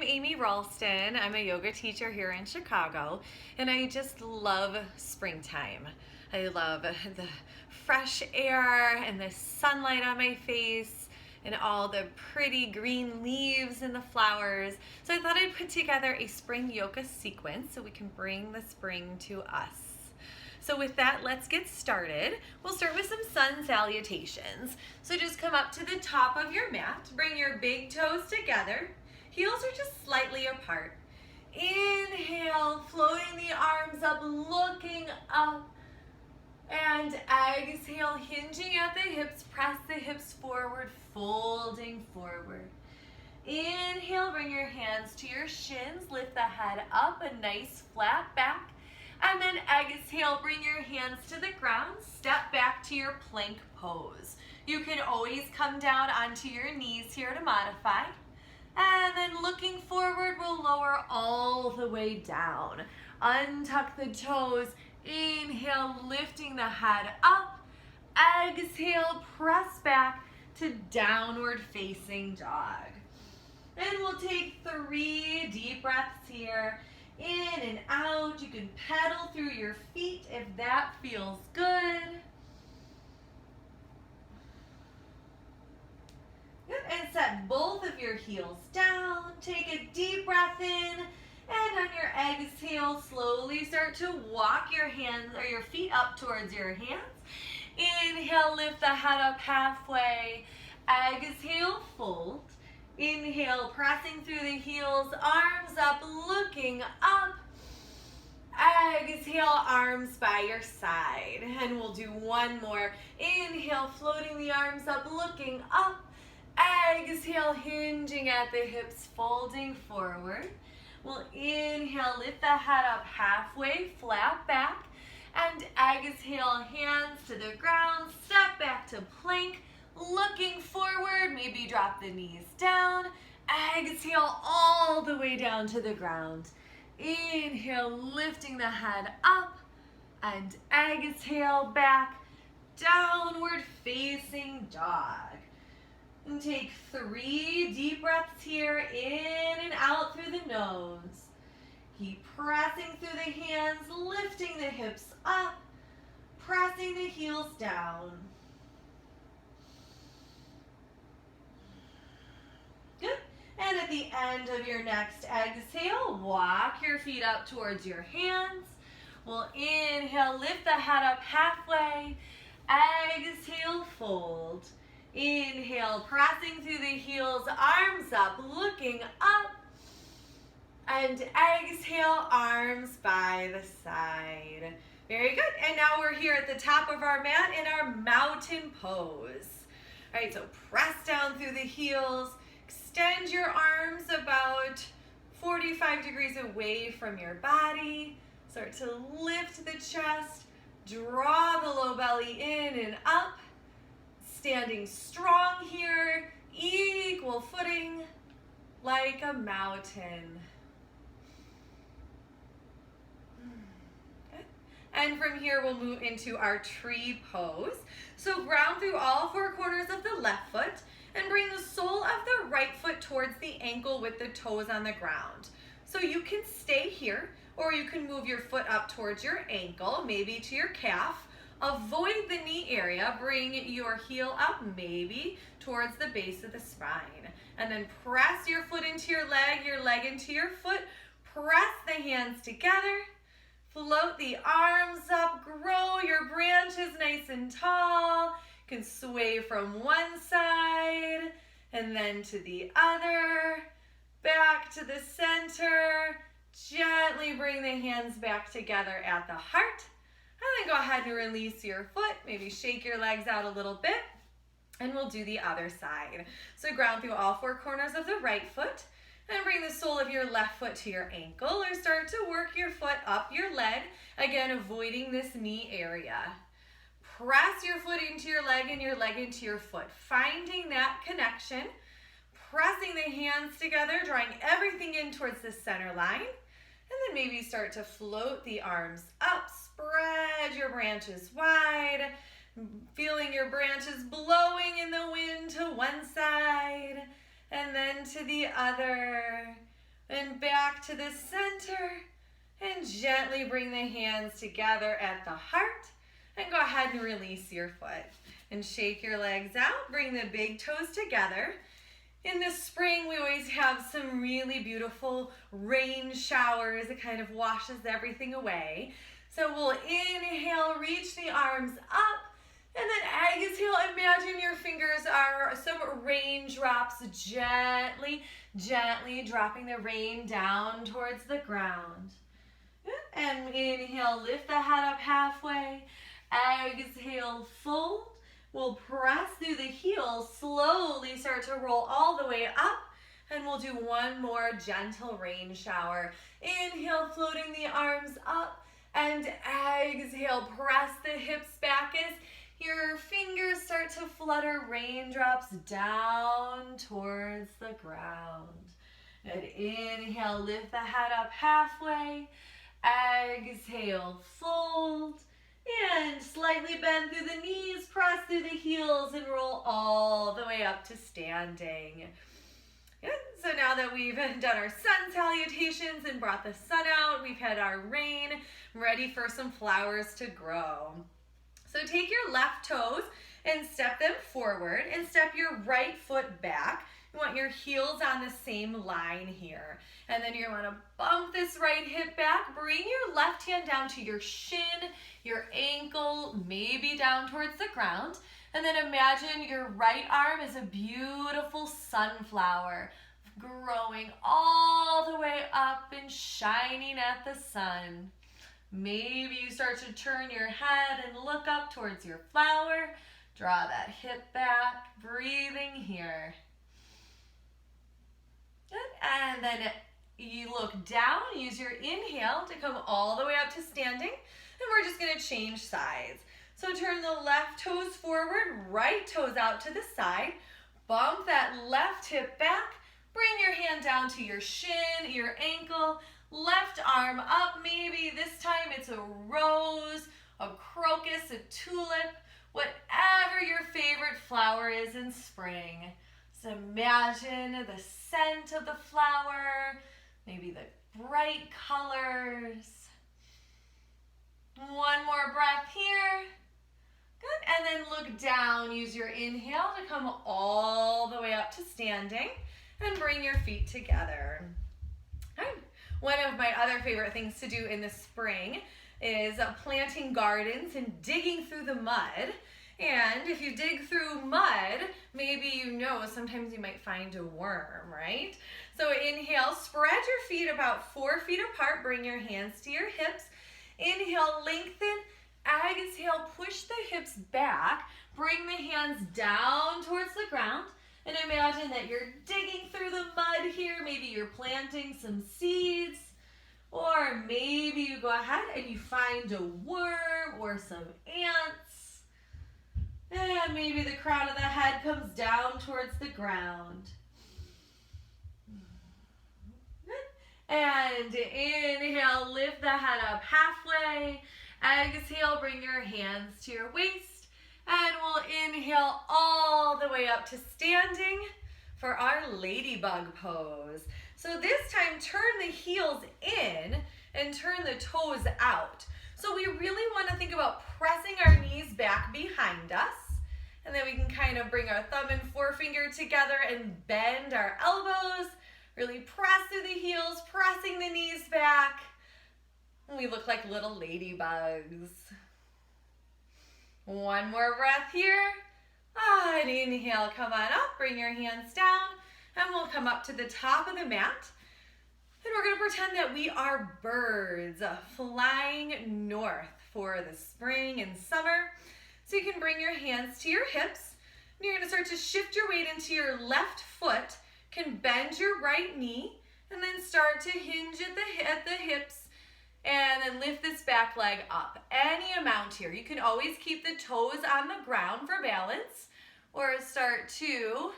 I'm Amy Ralston. I'm a yoga teacher here in Chicago, and I just love springtime. I love the fresh air and the sunlight on my face and all the pretty green leaves and the flowers. So I thought I'd put together a spring yoga sequence so we can bring the spring to us. So with that, let's get started. We'll start with some sun salutations. So just come up to the top of your mat, bring your big toes together. Heels are just slightly apart. Inhale, floating the arms up, looking up. And exhale, hinging at the hips, press the hips forward, folding forward. Inhale, bring your hands to your shins, lift the head up, a nice flat back. And then exhale, bring your hands to the ground, step back to your plank pose. You can always come down onto your knees here to modify. And then looking forward, we'll lower all the way down. Untuck the toes, inhale, lifting the head up. Exhale, press back to downward facing dog. And we'll take 3 deep breaths here. In and out. You can pedal through your feet if that feels good. Good. And set both of your heels down. Take a deep breath in. And on your exhale, slowly start to walk your hands or your feet up towards your hands. Inhale, lift the head up halfway. Exhale, fold. Inhale, pressing through the heels, arms up, looking up. Exhale, arms by your side. And we'll do one more. Inhale, floating the arms up, looking up. Exhale, hinging at the hips, folding forward. We'll inhale, lift the head up halfway, flat back. And exhale, hands to the ground, step back to plank. Looking forward, maybe drop the knees down. Exhale all the way down to the ground. Inhale, lifting the head up. And exhale back, downward facing dog. And take 3 deep breaths here, in and out through the nose. Keep pressing through the hands, lifting the hips up, pressing the heels down. Good. And at the end of your next exhale, walk your feet up towards your hands. We'll inhale, lift the head up halfway. Exhale, fold. Inhale, pressing through the heels, arms up, looking up. And exhale, arms by the side. Very good. And now we're here at the top of our mat in our mountain pose. All right, so press down through the heels. Extend your arms about 45 degrees away from your body. Start to lift the chest. Draw the low belly in and up. Standing strong here. Equal footing like a mountain. Good. And from here we'll move into our tree pose. So ground through all 4 corners of the left foot. And bring the sole of the right foot towards the ankle with the toes on the ground. So you can stay here, or you can move your foot up towards your ankle, maybe to your calf. Avoid the knee area. Bring your heel up, maybe towards the base of the spine. And then press your foot into your leg into your foot. Press the hands together. Float the arms up. Grow your branches nice and tall. Can sway from one side and then to the other, back to the center. Gently bring the hands back together at the heart. And then go ahead and release your foot. Maybe shake your legs out a little bit. And we'll do the other side. So ground through all 4 corners of the right foot. And bring the sole of your left foot to your ankle. Or start to work your foot up your leg. Again, avoiding this knee area. Press your foot into your leg and your leg into your foot. Finding that connection. Pressing the hands together, drawing everything in towards the center line. And then maybe start to float the arms up. Spread your branches wide. Feeling your branches blowing in the wind to one side and then to the other. and back to the center. And gently bring the hands together at the heart. And go ahead and release your foot. And shake your legs out. Bring the big toes together. In the spring, we always have some really beautiful rain showers. It kind of washes everything away. So we'll inhale, reach the arms up. And then exhale, imagine your fingers are some raindrops, gently, gently dropping the rain down towards the ground. And inhale, lift the head up halfway. Exhale, fold. We'll press through the heels, slowly start to roll all the way up. And we'll do one more gentle rain shower. Inhale, floating the arms up. And exhale, press the hips back as your fingers start to flutter raindrops down towards the ground. And inhale, lift the head up halfway. Exhale, fold. And slightly bend through the knees, press through the heels, and roll all the way up to standing. Good. So now that we've done our sun salutations and brought the sun out, we've had our rain, ready for some flowers to grow. So take your left toes and step them forward and step your right foot back. You want your heels on the same line here. And then you're going to bump this right hip back. Bring your left hand down to your shin, your ankle, maybe down towards the ground. And then imagine your right arm is a beautiful sunflower growing all the way up and shining at the sun. Maybe you start to turn your head and look up towards your flower. Draw that hip back, breathing here. Good. And then you look down, use your inhale to come all the way up to standing. And we're just going to change sides. So turn the left toes forward, right toes out to the side. Bump that left hip back. Bring your hand down to your shin, your ankle. Left arm up, maybe this time it's a rose, a crocus, a tulip, whatever your favorite flower is in spring. So imagine the scent of the flower, maybe the bright colors. One more breath here. Good, and then look down. Use your inhale to come all the way up to standing and bring your feet together. All right. One of my other favorite things to do in the spring is planting gardens and digging through the mud. And if you dig through mud, maybe you know sometimes you might find a worm, right? So inhale, spread your feet about 4 feet apart. Bring your hands to your hips. Inhale, lengthen. Exhale, push the hips back. Bring the hands down towards the ground. And imagine that you're digging through the mud here. Maybe you're planting some seeds. Or maybe you go ahead and you find a worm or some ants. And maybe the crown of the head comes down towards the ground. And inhale, lift the head up halfway. Exhale, bring your hands to your waist. And we'll inhale all the way up to standing for our ladybug pose. So this time, turn the heels in and turn the toes out. So we really want to think about pressing our knees back behind us. And then we can kind of bring our thumb and forefinger together and bend our elbows. Really press through the heels, pressing the knees back. And we look like little ladybugs. One more breath here. And inhale, come on up, bring your hands down, and we'll come up to the top of the mat. And we're going to pretend that we are birds flying north for the spring and summer. So you can bring your hands to your hips, and you're going to start to shift your weight into your left foot. Can bend your right knee, and then start to hinge at the hips. And then lift this back leg up. Any amount here. You can always keep the toes on the ground for balance. Or start to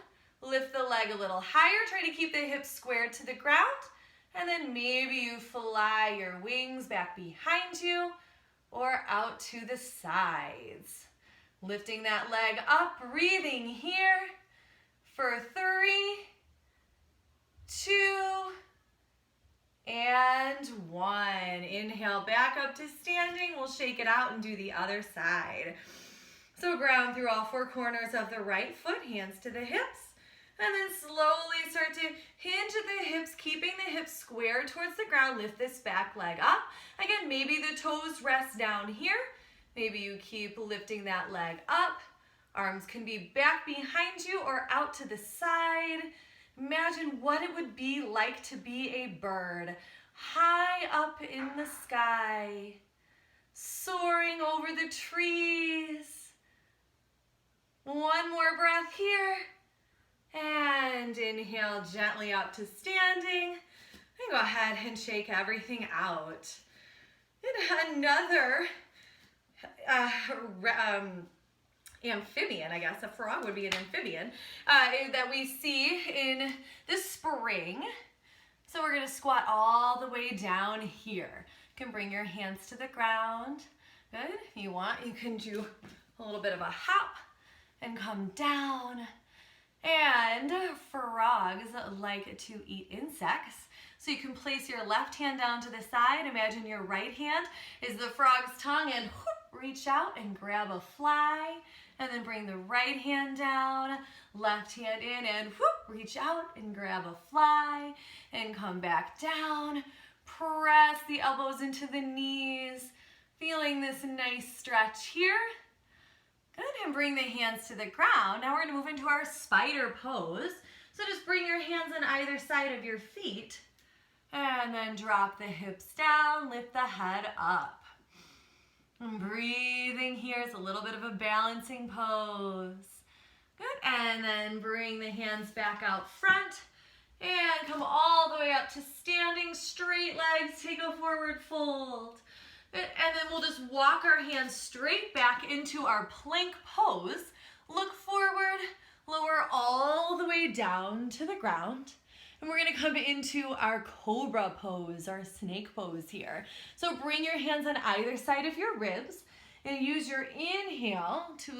lift the leg a little higher. Try to keep the hips squared to the ground. And then maybe you fly your wings back behind you or out to the sides. Lifting that leg up. Breathing here for 3, 2, inhale back up to standing. We'll shake it out and do the other side. So ground through all four corners of the right foot, hands to the hips. And then slowly start to hinge at the hips, keeping the hips square towards the ground. Lift this back leg up. Again, maybe the toes rest down here. Maybe you keep lifting that leg up. Arms can be back behind you or out to the side. Imagine what it would be like to be a bird, high up in the sky, soaring over the trees. One more breath here. And inhale gently up to standing. And go ahead and shake everything out. And another amphibian, I guess, a frog would be an amphibian, that we see in the spring. So we're gonna squat all the way down here. You can bring your hands to the ground. Good, if you want, you can do a little bit of a hop and come down. And frogs like to eat insects. So you can place your left hand down to the side. Imagine your right hand is the frog's tongue and whoop, reach out and grab a fly. And then bring the right hand down, left hand in and whoop, reach out and grab a fly. And come back down. Press the elbows into the knees. Feeling this nice stretch here. Good, and bring the hands to the ground. Now we're gonna move into our spider pose. So just bring your hands on either side of your feet and then drop the hips down, lift the head up. And breathing here is a little bit of a balancing pose. Good, and then bring the hands back out front and come all the way up to standing, straight legs, take a forward fold. And then we'll just walk our hands straight back into our plank pose. Look forward, lower all the way down to the ground. And we're gonna come into our cobra pose, our snake pose here. So bring your hands on either side of your ribs and use your inhale to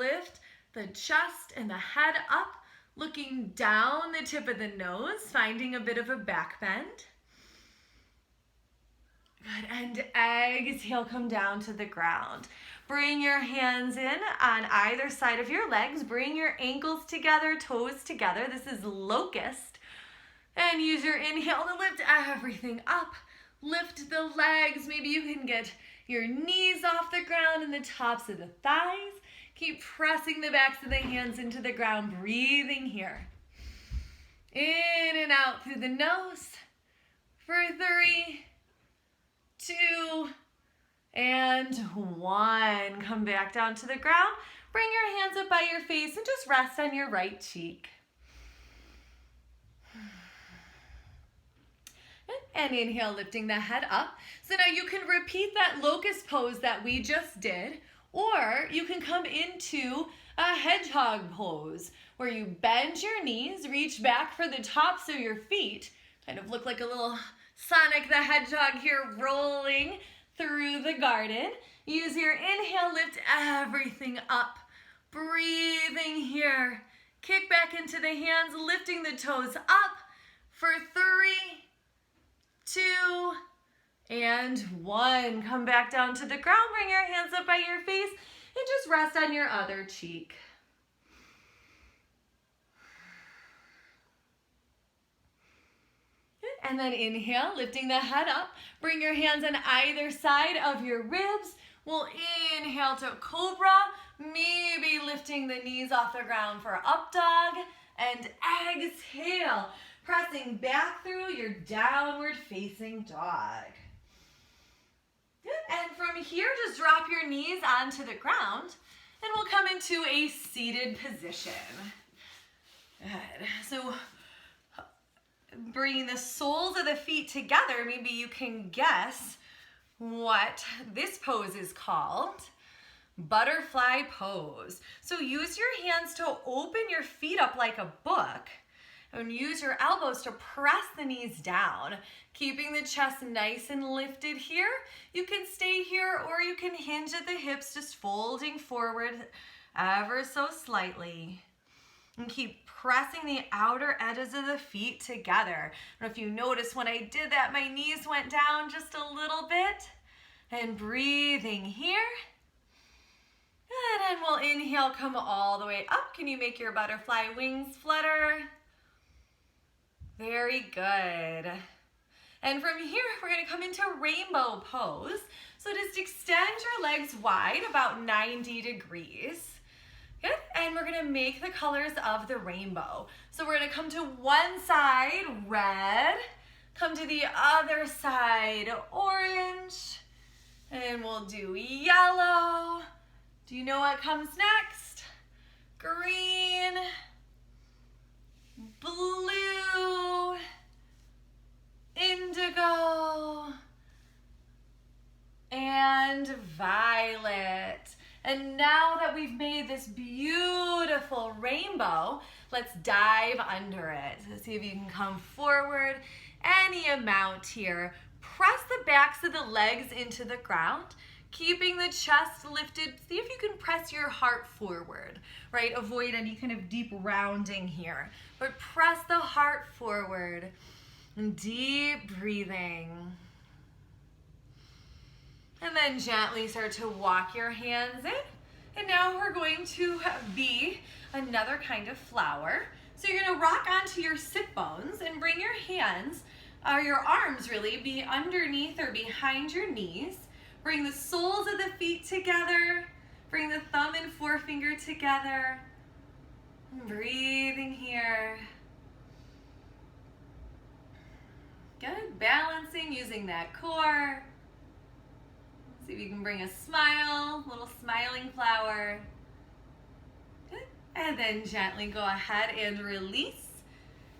lift the chest and the head up, looking down the tip of the nose, finding a bit of a back bend. Good, and exhale, come down to the ground. Bring your hands in on either side of your legs. Bring your ankles together, toes together. This is locust. And use your inhale to lift everything up. Lift the legs. Maybe you can get your knees off the ground and the tops of the thighs. Keep pressing the backs of the hands into the ground, breathing here. In and out through the nose for 3, 2, and 1. Come back down to the ground. Bring your hands up by your face and just rest on your right cheek. And inhale, lifting the head up. So now you can repeat that locust pose that we just did, or you can come into a hedgehog pose where you bend your knees, reach back for the tops of your feet, kind of look like a little Sonic the Hedgehog here rolling through the garden. Use your inhale, lift everything up. Breathing here. Kick back into the hands, lifting the toes up for 3, 2, and 1. Come back down to the ground, bring your hands up by your face, and just rest on your other cheek. And then inhale, lifting the head up. Bring your hands on either side of your ribs. We'll inhale to cobra, maybe lifting the knees off the ground for up dog. And exhale, pressing back through your downward facing dog. Good. And from here, just drop your knees onto the ground and we'll come into a seated position. Good. So bringing the soles of the feet together, maybe you can guess what this pose is called. Butterfly pose. So use your hands to open your feet up like a book and use your elbows to press the knees down, keeping the chest nice and lifted here. You can stay here or you can hinge at the hips, just folding forward ever so slightly. And keep pressing the outer edges of the feet together. I don't know if you noticed when I did that, my knees went down just a little bit. And breathing here. And then we'll inhale, come all the way up. Can you make your butterfly wings flutter? Very good. And from here, we're gonna come into rainbow pose. So just extend your legs wide, about 90 degrees. Good, and we're gonna make the colors of the rainbow. So we're gonna come to one side, red. Come to the other side, orange. And we'll do yellow. Do you know what comes next? Green, blue, indigo, and violet. And now that we've made this beautiful rainbow, let's dive under it. So see if you can come forward any amount here. Press the backs of the legs into the ground, keeping the chest lifted. See if you can press your heart forward, right? Avoid any kind of deep rounding here, but press the heart forward. And deep breathing. And then gently start to walk your hands in. And now we're going to be another kind of flower. So you're gonna rock onto your sit bones and bring your hands, or your arms really, be underneath or behind your knees. Bring the soles of the feet together. Bring the thumb and forefinger together. And breathing here. Good, balancing, using that core. See if you can bring a smile, little smiling flower. Good. And then gently go ahead and release.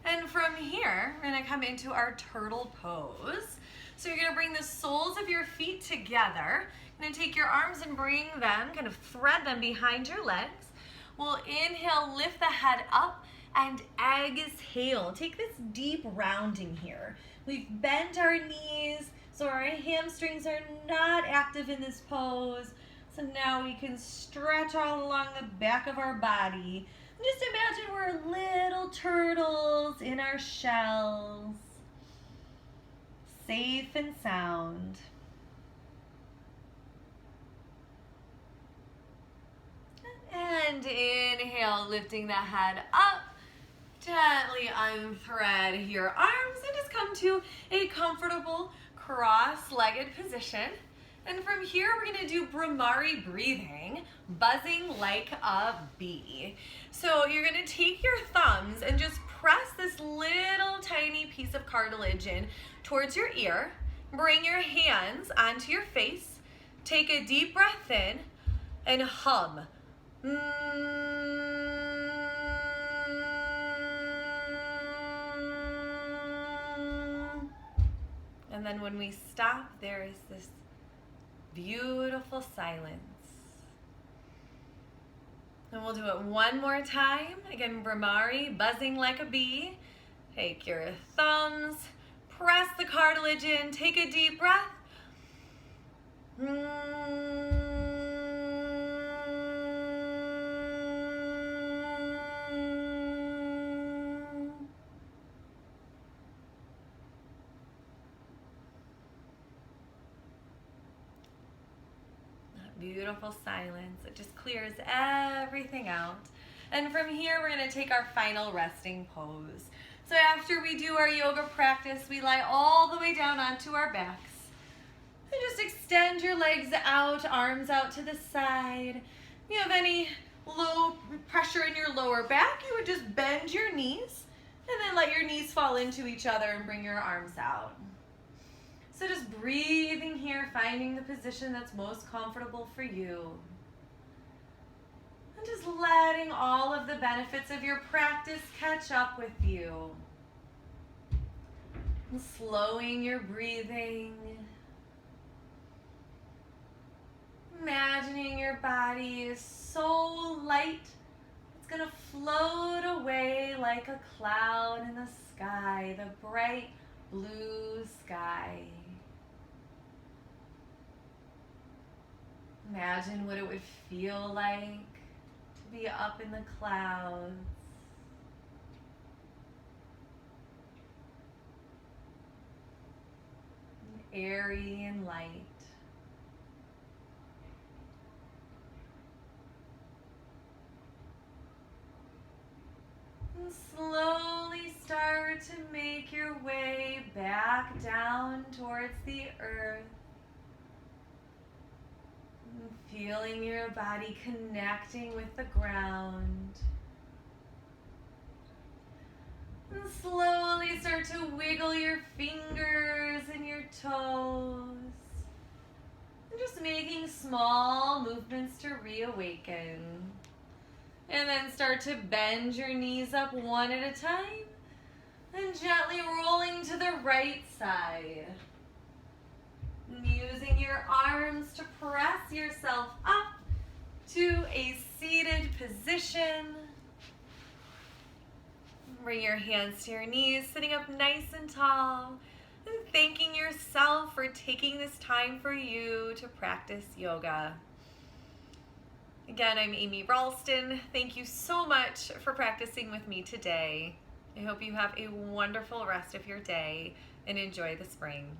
And from here, we're gonna come into our turtle pose. So you're gonna bring the soles of your feet together. You're gonna take your arms and bring them, kind of thread them behind your legs. We'll inhale, lift the head up, and exhale. Take this deep rounding here. We've bent our knees, so our hamstrings are not active in this pose. So now we can stretch all along the back of our body. And just imagine we're little turtles in our shells. Safe and sound. And inhale, lifting the head up. Gently unthread your arms and just come to a comfortable cross-legged position. And from here, we're gonna do Bhramari breathing, buzzing like a bee. So you're gonna take your thumbs and just press this little tiny piece of cartilage in towards your ear. Bring your hands onto your face. Take a deep breath in and hum. And then when we stop, there is this beautiful silence. And we'll do it one more time. Again, Bhramari, buzzing like a bee. Take your thumbs, press the cartilage in, take a deep breath. Beautiful silence. It just clears everything out. And from here, we're going to take our final resting pose. So after we do our yoga practice, we lie all the way down onto our backs. And just extend your legs out, arms out to the side. If you have any low pressure in your lower back, you would just bend your knees and then let your knees fall into each other and bring your arms out. So just breathing here, finding the position that's most comfortable for you. And just letting all of the benefits of your practice catch up with you. And slowing your breathing. Imagining your body is so light, it's gonna float away like a cloud in the sky, the bright blue sky. Imagine what it would feel like to be up in the clouds. airy and light. And slowly start to make your way back down towards the earth. And feeling your body connecting with the ground. And slowly start to wiggle your fingers and your toes. And just making small movements to reawaken. And then start to bend your knees up one at a time. And gently rolling to the right side. And using your arms to press yourself up to a seated position. Bring your hands to your knees, sitting up nice and tall, and thanking yourself for taking this time for you to practice yoga. Again, I'm Amy Ralston. Thank you so much for practicing with me today. I hope you have a wonderful rest of your day and enjoy the spring.